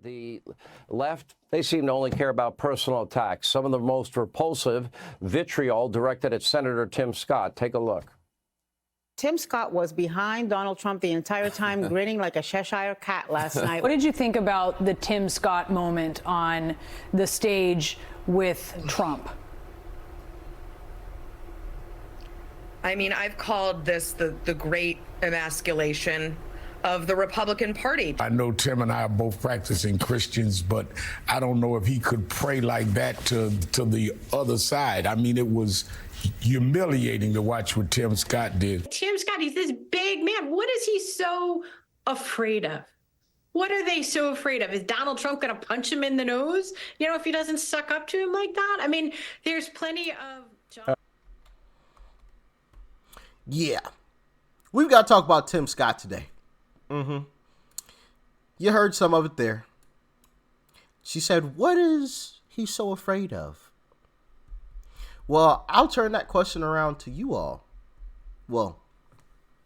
The left, they seem to only care about personal attacks. Some of the most repulsive vitriol directed at Senator Tim Scott. Take a look. Tim Scott was behind Donald Trump the entire time, grinning like a Cheshire cat last night. What did you think about the Tim Scott moment on the stage with Trump? I mean, I've called this the great emasculation of the Republican Party. I know Tim and I are both practicing Christians, but I don't know if he could pray like that to the other side. I mean, it was humiliating to watch what Tim Scott did. Tim Scott, he's this big man. What is he so afraid of? What are they so afraid of? Is Donald Trump going to punch him in the nose, you know, if he doesn't suck up to him like that? I mean, there's plenty of... Yeah. We've got to talk about Tim Scott today. You heard some of it there. She said, what is he so afraid of? Well, I'll turn that question around to you all. Well,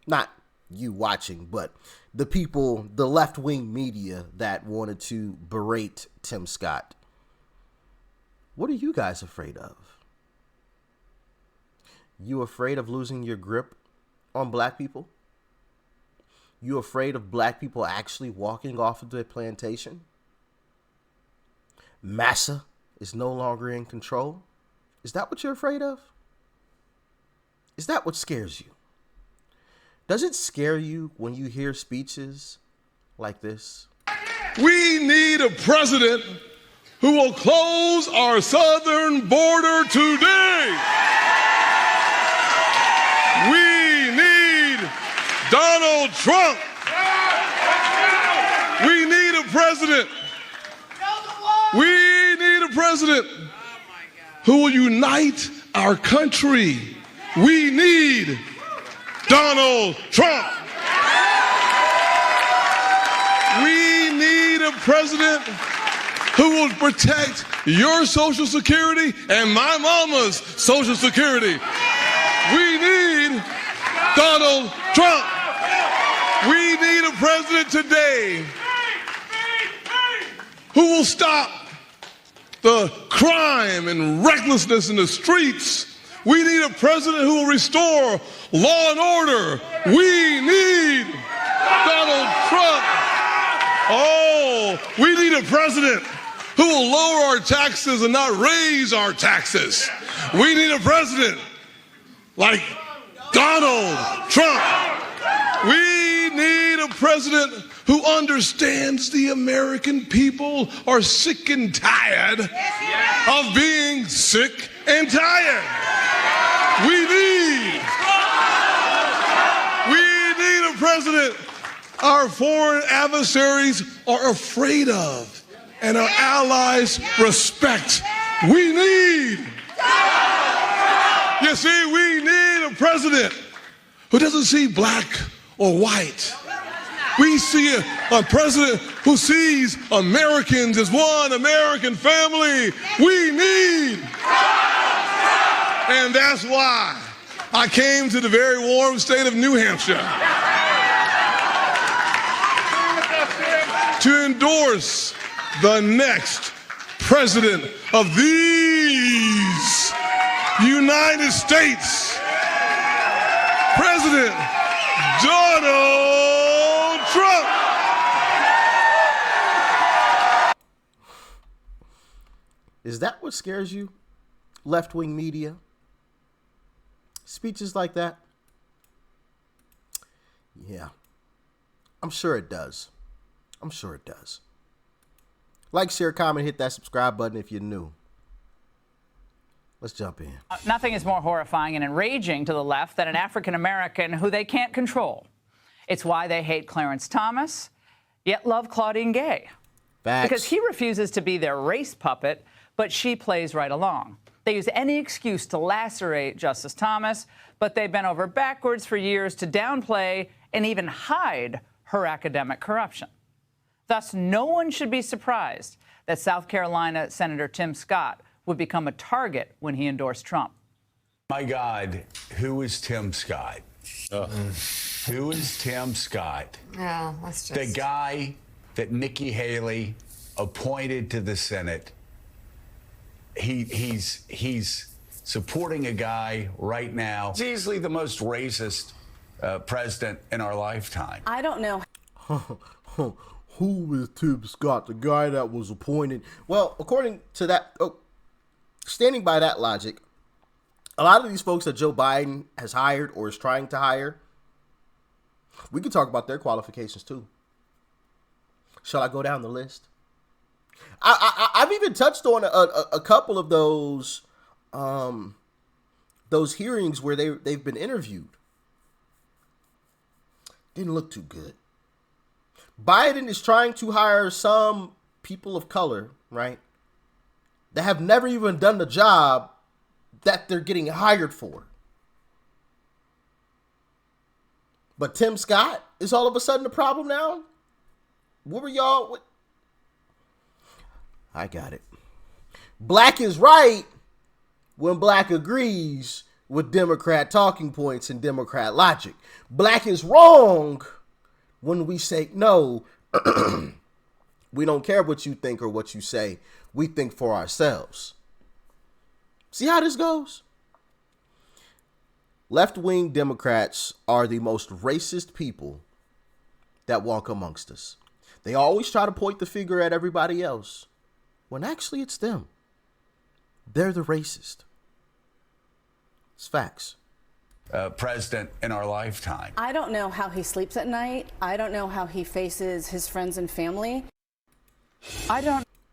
not you watching, but the people, the left-wing media that wanted to berate Tim Scott. What are you guys afraid of? You afraid of losing your grip on black people? You afraid of black people actually walking off of their plantation? Massa is no longer in control? Is that what you're afraid of? Is that what scares you? Does it scare you when you hear speeches like this? We need a president who will close our southern border today. We need Donald Trump. We need a president. We need a president who will unite our country. We need Donald Trump. We need a president who will protect your Social Security and my mama's Social Security. We need Donald Trump. We need a president today who will stop the crime and recklessness in the streets. We need a president who will restore law and order. We need Donald Trump. Oh, we need a president who will lower our taxes and not raise our taxes. We need a president like Donald Trump. We need a president who understands the American people are sick and tired of being sick and tired. We need a president our foreign adversaries are afraid of and our allies respect. We need, you see, we need a president who doesn't see black or white. We see a president who sees Americans as one American family. We need. And that's why I came to the very warm state of New Hampshire to endorse the next president of these United States, President Donald Trump. Is that what scares you? Left-wing media? Speeches like that? Yeah. I'm sure it does. I'm sure it does. Like, share, comment, hit that subscribe button if you're new. Let's jump in. Nothing is more horrifying and enraging to the left than an African American who they can't control. It's why they hate Clarence Thomas, yet love Claudine Gay. Facts. Because he refuses to be their race puppet, but she plays right along. They use any excuse to lacerate Justice Thomas, but they bent over backwards for years to downplay and even hide her academic corruption. Thus, no one should be surprised that South Carolina Senator Tim Scott would become a target when he endorsed Trump. My God, who is Tim Scott? Who is Tim Scott? Oh, that's just... The guy that Nikki Haley appointed to the Senate. He's supporting a guy right now. He's easily the most racist president in our lifetime. I don't know. Who is Tim Scott, the guy that was appointed? Well, according to that, standing by that logic, a lot of these folks that Joe Biden has hired or is trying to hire, we can talk about their qualifications too. Shall I go down the list? I've even touched on a couple of those hearings where they've been interviewed. Didn't look too good. Biden is trying to hire some people of color, right, that have never even done the job that they're getting hired for. But Tim Scott is all of a sudden the problem now? What were y'all? What? I got it. Black is right when black agrees with Democrat talking points and Democrat logic. Black is wrong when we say, no, we don't care what you think or what you say. We think for ourselves. See how this goes? Left-wing Democrats are the most racist people that walk amongst us. They always try to point the finger at everybody else, when actually it's them. They're the racist. It's facts. President in our lifetime. I don't know how he sleeps at night. I don't know how he faces his friends and family.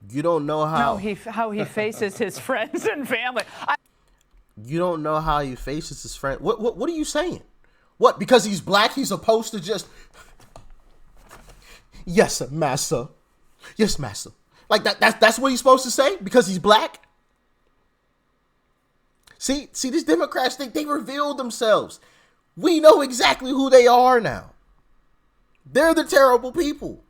You don't know how he faces his friends and family. You don't know how he faces his friend. What are you saying? What? Because he's black, he's supposed to just, yes, massa. Yes, massa. Like that's what he's supposed to say because he's black? See, these Democrats think they revealed themselves. We know exactly who they are now. They're the terrible people.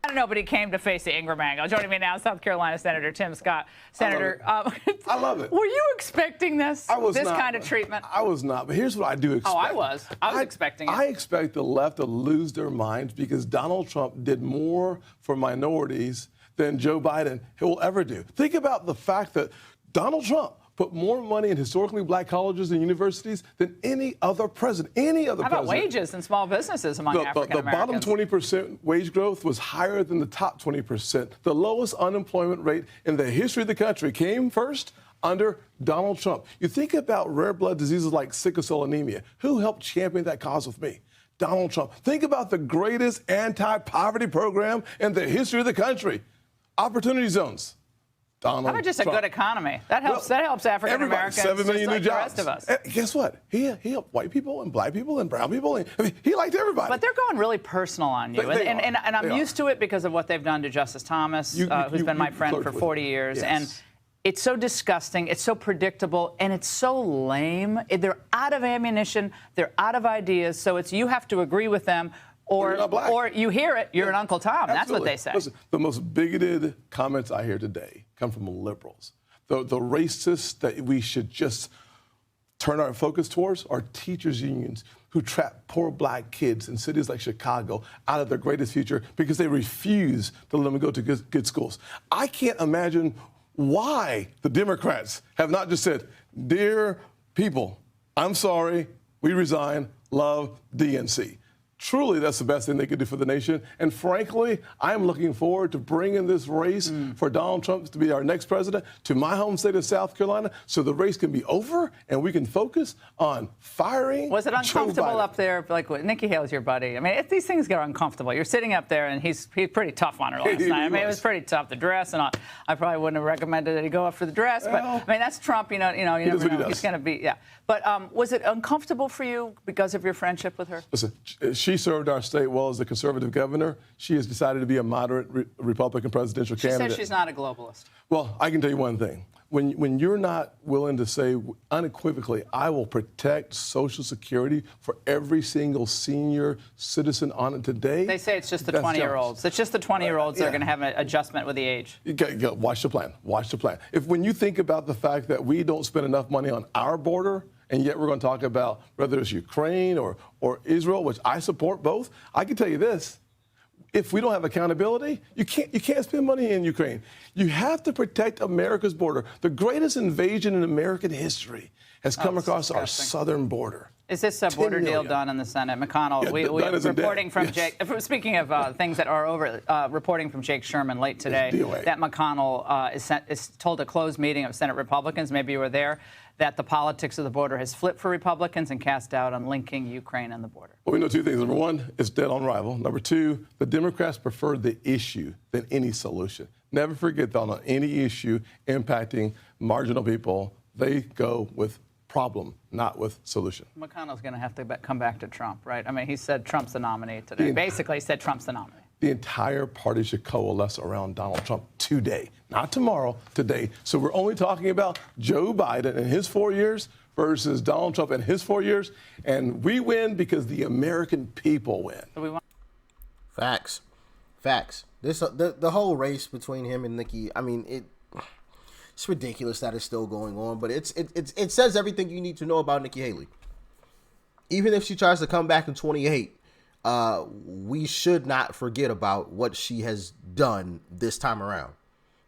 I don't know, but he came to face the Ingram angle. Joining me now, South Carolina Senator Tim Scott. Senator, I love it. Were you expecting this? I was this not. Kind of treatment? I was not, but here's what I do expect. Oh, I was expecting it. I expect the left to lose their minds because Donald Trump did more for minorities than Joe Biden will ever do. Think about the fact that Donald Trump put more money in historically black colleges and universities than any other president. How about wages and small businesses among African Americans? The bottom 20% wage growth was higher than the top 20%. The lowest unemployment rate in the history of the country came first under Donald Trump. You think about rare blood diseases like sickle cell anemia. Who helped champion that cause with me? Donald Trump. Think about the greatest anti-poverty program in the history of the country. Opportunity zones. Donald How about just Trump. A good economy? That helps. That helps African Americans. 7 million just new like jobs. The rest of us. And guess what? He helped white people and black people and brown people. He liked everybody. But they're going really personal on you, and I'm used to it because of what they've done to Justice Thomas, who's been my friend for 40 years, yes. and it's so disgusting, it's so predictable, and it's so lame. They're out of ammunition, they're out of ideas, so it's you have to agree with them. Or you hear it, you're an Uncle Tom. Absolutely. That's what they say. Listen, the most bigoted comments I hear today come from liberals. The racists that we should just turn our focus towards are teachers' unions who trap poor black kids in cities like Chicago out of their greatest future because they refuse to let them go to good schools. I can't imagine why the Democrats have not just said, dear people, I'm sorry, we resign, love DNC. Truly, that's the best thing they could do for the nation. And frankly, I'm looking forward to bringing this race for Donald Trump to be our next president to my home state of South Carolina so the race can be over and we can focus on firing Was it uncomfortable up there? Like, Nikki Haley's your buddy. I mean, if these things get uncomfortable, you're sitting up there and he's pretty tough on her last night. I mean, it was pretty tough, the dress and all. I probably wouldn't have recommended that he go up for the dress, but I mean, that's Trump, you never know. He's going to be, yeah. But was it uncomfortable for you because of your friendship with her? Listen, she served our state well as the conservative governor. She has decided to be a moderate Republican presidential candidate. She says she's not a globalist. Well, I can tell you one thing. When you're not willing to say unequivocally, I will protect Social Security for every single senior citizen on it today. They say it's just the 20-year-olds. It's just the 20-year-olds that are going to have an adjustment with the age. Watch the plan. Watch the plan. When you think about the fact that we don't spend enough money on our border, and yet we're going to talk about whether it's Ukraine or Israel, which I support both, I can tell you this. if we don't have accountability, you can't spend money in Ukraine. You have to protect America's border. The greatest invasion in American history has come across our southern border. Is this a border deal done in the Senate? McConnell, we are reporting from Jake. Speaking of things that are over, reporting from Jake Sherman late today that McConnell is told a closed meeting of Senate Republicans, maybe you were there, that the politics of the border has flipped for Republicans and cast doubt on linking Ukraine and the border. Well, we know two things. Number one, it's dead on arrival. Number two, the Democrats prefer the issue than any solution. Never forget that on any issue impacting marginal people, they go with problem, not with solution. McConnell's going to have to come back to Trump, right? I mean, he said Trump's the nominee today. Basically, he said Trump's the nominee. The entire party should coalesce around Donald Trump today, not tomorrow, today. So we're only talking about Joe Biden and his 4 years versus Donald Trump and his 4 years. And we win because the American people win. Facts. The whole race between him and Nikki, I mean, it's ridiculous that it's still going on, but it says everything you need to know about Nikki Haley. Even if she tries to come back in 28, we should not forget about what she has done this time around.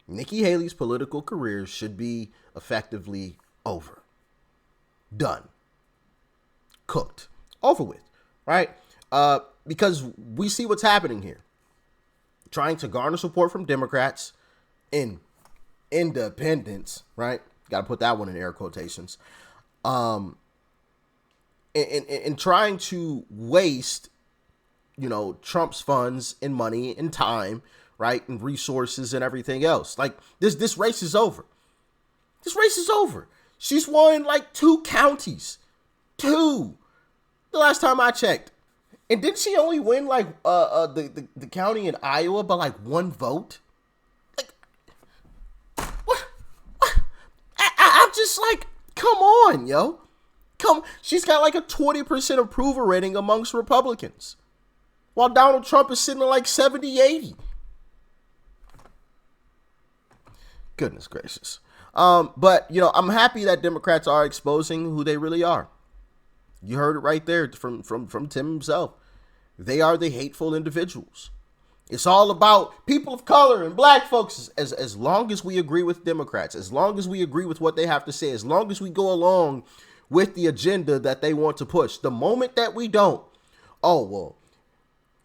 Nikki Haley's political career should be effectively over. Done. Cooked. Over with. Right? Because we see what's happening here. Trying to garner support from Democrats in independents, right? Got to put that one in air quotations. And trying to waste, Trump's funds and money and time, right, and resources and everything else. Like this race is over. This race is over. She's won like 2 counties, 2. The last time I checked, and didn't she only win like the county in Iowa by like 1 vote? I'm just like, come on, yo. She's got like a 20% approval rating amongst Republicans, while Donald Trump is sitting at like 70, 80. Goodness gracious. But, I'm happy that Democrats are exposing who they really are. You heard it right there from Tim himself. They are the hateful individuals. It's all about people of color and black folks. As long as we agree with Democrats, as long as we agree with what they have to say, as long as we go along with the agenda that they want to push. The moment that we don't,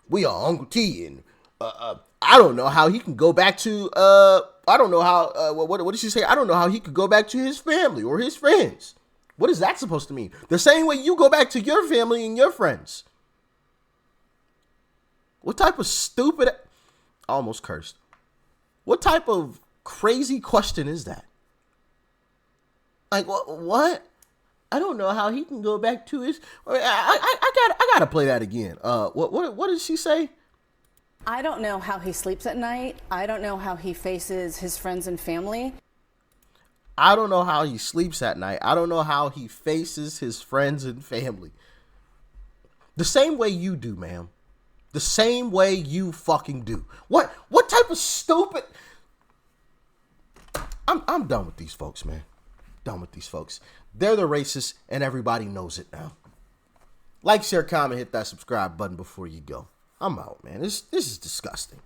we are Uncle T, and I don't know how he can go back to, I don't know how, what did she say? I don't know how he could go back to his family or his friends. What is that supposed to mean? The same way you go back to your family and your friends. What type of stupid, I almost cursed. What type of crazy question is that? Like, what? I don't know how he can go back to his, I gotta play that again. What did she say? I don't know how he sleeps at night. I don't know how he faces his friends and family. I don't know how he sleeps at night. I don't know how he faces his friends and family. The same way you do, ma'am. The same way you fucking do. What type of stupid... I'm done with these folks, man. Done with these folks. They're the racists, and everybody knows it now. Like, share, comment, hit that subscribe button before you go. I'm out, man. This is disgusting.